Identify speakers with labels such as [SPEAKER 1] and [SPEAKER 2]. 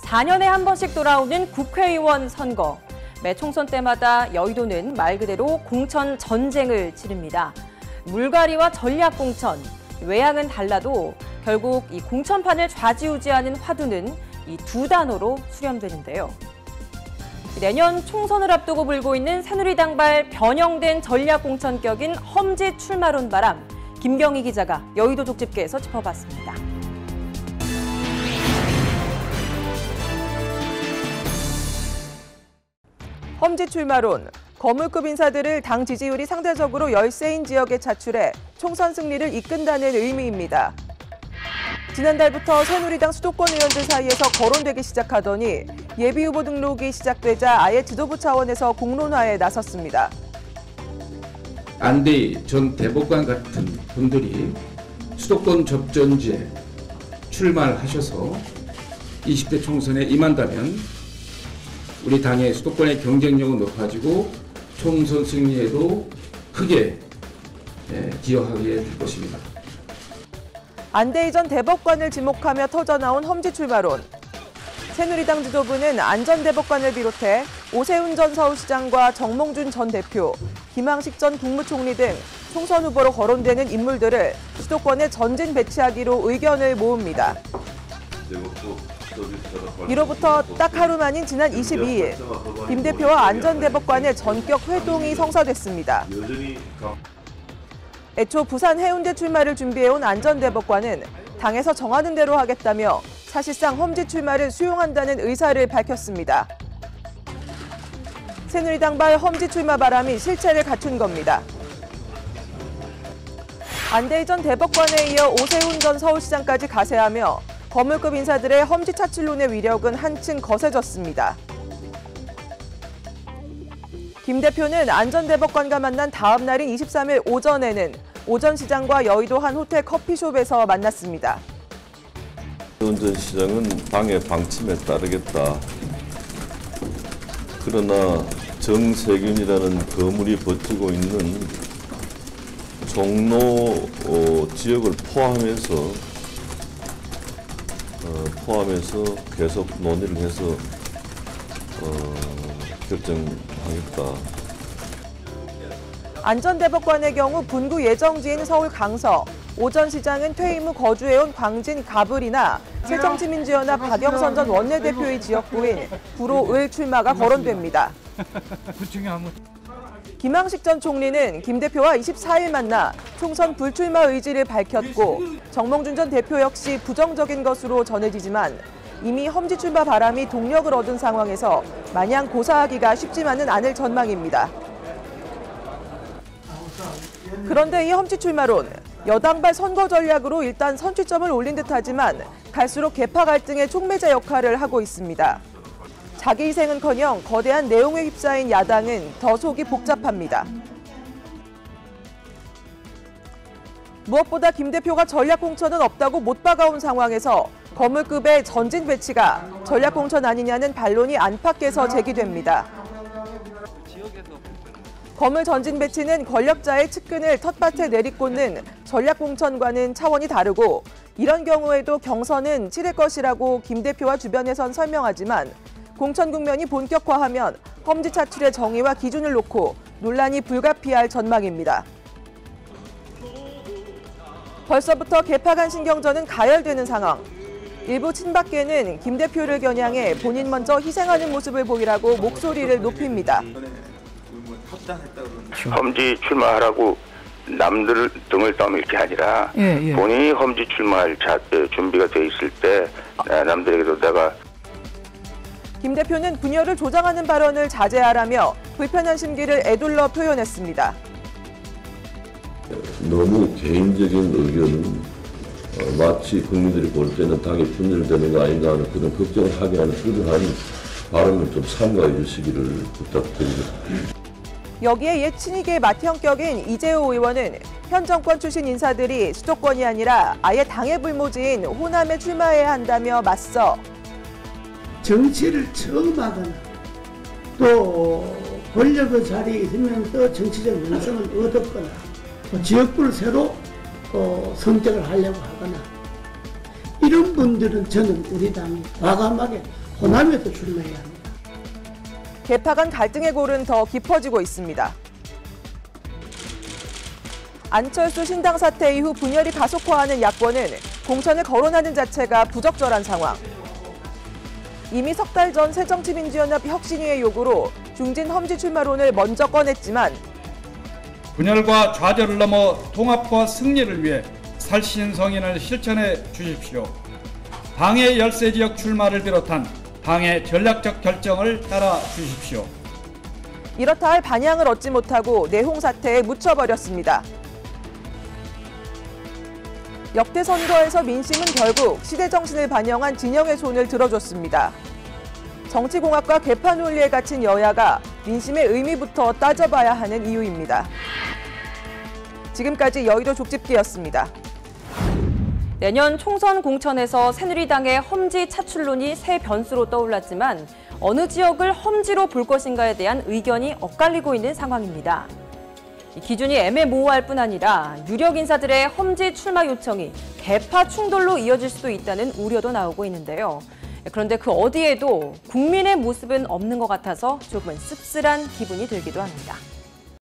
[SPEAKER 1] 4년에 한 번씩 돌아오는 국회의원 선거. 매 총선 때마다 여의도는 말 그대로 공천 전쟁을 치릅니다. 물갈이와 전략 공천, 외양은 달라도 결국 이 공천판을 좌지우지하는 화두는 이 두 단어로 수렴되는데요. 내년 총선을 앞두고 불고 있는 새누리당발 변형된 전략 공천격인 험지 출마론 바람, 김경희 기자가 여의도 족집게에서 짚어봤습니다. 험지 출마론, 거물급 인사들을 당 지지율이 상대적으로 열세인 지역에 차출해 총선 승리를 이끈다는 의미입니다. 지난달부터 새누리당 수도권 의원들 사이에서 거론되기 시작하더니 예비후보 등록이 시작되자 아예 지도부 차원에서 공론화에 나섰습니다.
[SPEAKER 2] 안대희 전 대법관 같은 분들이 수도권 접전지에 출마를 하셔서 20대 총선에 임한다면 우리 당의 수도권의 경쟁력은 높아지고 총선 승리에도 크게 기여하게 될 것입니다.
[SPEAKER 1] 안대희 전 대법관을 지목하며 터져나온 험지 출마론. 새누리당 지도부는 안 전 대법관을 비롯해 오세훈 전 서울시장과 정몽준 전 대표, 김항식 전 국무총리 등 총선 후보로 거론되는 인물들을 수도권에 전진 배치하기로 의견을 모읍니다. 이로부터 딱 하루 만인 지난 22일, 김 대표와 안 전 대법관의 전격 회동이 성사됐습니다. 애초 부산 해운대 출마를 준비해온 안 전 대법관은 당에서 정하는 대로 하겠다며 사실상 험지 출마를 수용한다는 의사를 밝혔습니다. 새누리당발 험지 출마 바람이 실체를 갖춘 겁니다. 안대희 전 대법관에 이어 오세훈 전 서울시장까지 가세하며 거물급 인사들의 험지 차출론의 위력은 한층 거세졌습니다. 김 대표는 안 전 대법관과 만난 다음 날인 23일 오전에는 오 전 시장과 여의도 한 호텔 커피숍에서 만났습니다.
[SPEAKER 3] 오세훈 전 시장은 당의 방침에 따르겠다. 그러나 정세균이라는 거물이 버티고 있는 종로 지역을 포함해서 계속 논의를 해서 결정하겠다.
[SPEAKER 1] 안 전 대법관의 경우 분구 예정지인 서울 강서, 오 전 시장은 퇴임 후 거주해온 광진 가불이나 새정치민주연합 박영선 전 원내대표의 지역구인 구로 을 출마가 거론됩니다. 김항식 전 총리는 김 대표와 24일 만나 총선 불출마 의지를 밝혔고 정몽준 전 대표 역시 부정적인 것으로 전해지지만 이미 험지 출마 바람이 동력을 얻은 상황에서 마냥 고사하기가 쉽지만은 않을 전망입니다. 그런데 이 험지 출마론, 여당발 선거 전략으로 일단 선취점을 올린 듯하지만 갈수록 계파 갈등의 촉매자 역할을 하고 있습니다. 자기 희생은커녕 거대한 내용에 휩싸인 야당은 더 속이 복잡합니다. 무엇보다 김 대표가 전략 공천은 없다고 못 박아온 상황에서 거물급의 전진 배치가 전략 공천 아니냐는 반론이 안팎에서 제기됩니다. 거물 전진 배치는 권력자의 측근을 텃밭에 내리꽂는 전략 공천과는 차원이 다르고 이런 경우에도 경선은 치를 것이라고 김 대표와 주변에선 설명하지만 공천 국면이 본격화하면 험지 차출의 정의와 기준을 놓고 논란이 불가피할 전망입니다. 벌써부터 개파 간 신경전은 가열되는 상황. 일부 친박계는 김 대표를 겨냥해 본인 먼저 희생하는 모습을 보이라고 목소리를 높입니다.
[SPEAKER 4] 험지 출마하라고 남들 등을 떠밀 게 아니라 본인이 험지 출마할 준비가 돼 있을 때 남들에게도 내가
[SPEAKER 1] 김 대표는 분열을 조장하는 발언을 자제하라며 불편한 심기를 애둘러 표현했습니다.
[SPEAKER 3] 너무 개인적인 의견은 마치 국민들이 볼 때는 당이 분열되는 거 아닌가 하는 그런 걱정을 하게 하는 그러한 발언을 좀 삼가해 주시기를 부탁드립니다.
[SPEAKER 1] 여기에 옛 친이계의 맏형격인 이재호 의원은 현 정권 출신 인사들이 수도권이 아니라 아예 당의 불모지인 호남에 출마해야 한다며 맞서
[SPEAKER 5] 정치를 처음 하거나 또 권력의 자리에 있으면 또 정치적 명성을 얻었거나 또 지역구를 새로 선택을 하려고 하거나 이런 분들은 저는 우리 당이 과감하게 호남에서 출마해야 합니다.
[SPEAKER 6] 개파 간 갈등의 골은 더 깊어지고 있습니다. 안철수 신당 사태 이후 분열이 가속화하는 야권은 공천을 거론하는 자체가 부적절한 상황. 이미 석 달 전 새정치민주연합 혁신위의 요구로 중진 험지 출마론을 먼저 꺼냈지만
[SPEAKER 7] 분열과 좌절을 넘어 통합과 승리를 위해 살신성인을 실천해 주십시오. 당의 열세 지역 출마를 비롯한 당의 전략적 결정을 따라 주십시오.
[SPEAKER 6] 이렇다 할 반향을 얻지 못하고 내홍 사태에 묻혀버렸습니다. 역대 선거에서 민심은 결국 시대 정신을 반영한 진영의 손을 들어줬습니다. 정치공학과 개파 논리에 갇힌 여야가 민심의 의미부터 따져봐야 하는 이유입니다. 지금까지 여의도 족집기였습니다.
[SPEAKER 1] 내년 총선 공천에서 새누리당의 험지 차출론이 새 변수로 떠올랐지만 어느 지역을 험지로 볼 것인가에 대한 의견이 엇갈리고 있는 상황입니다. 기준이 애매모호할 뿐 아니라 유력 인사들의 험지 출마 요청이 개파 충돌로 이어질 수도 있다는 우려도 나오고 있는데요. 그런데 그 어디에도 국민의 모습은 없는 것 같아서 조금은 씁쓸한 기분이 들기도 합니다.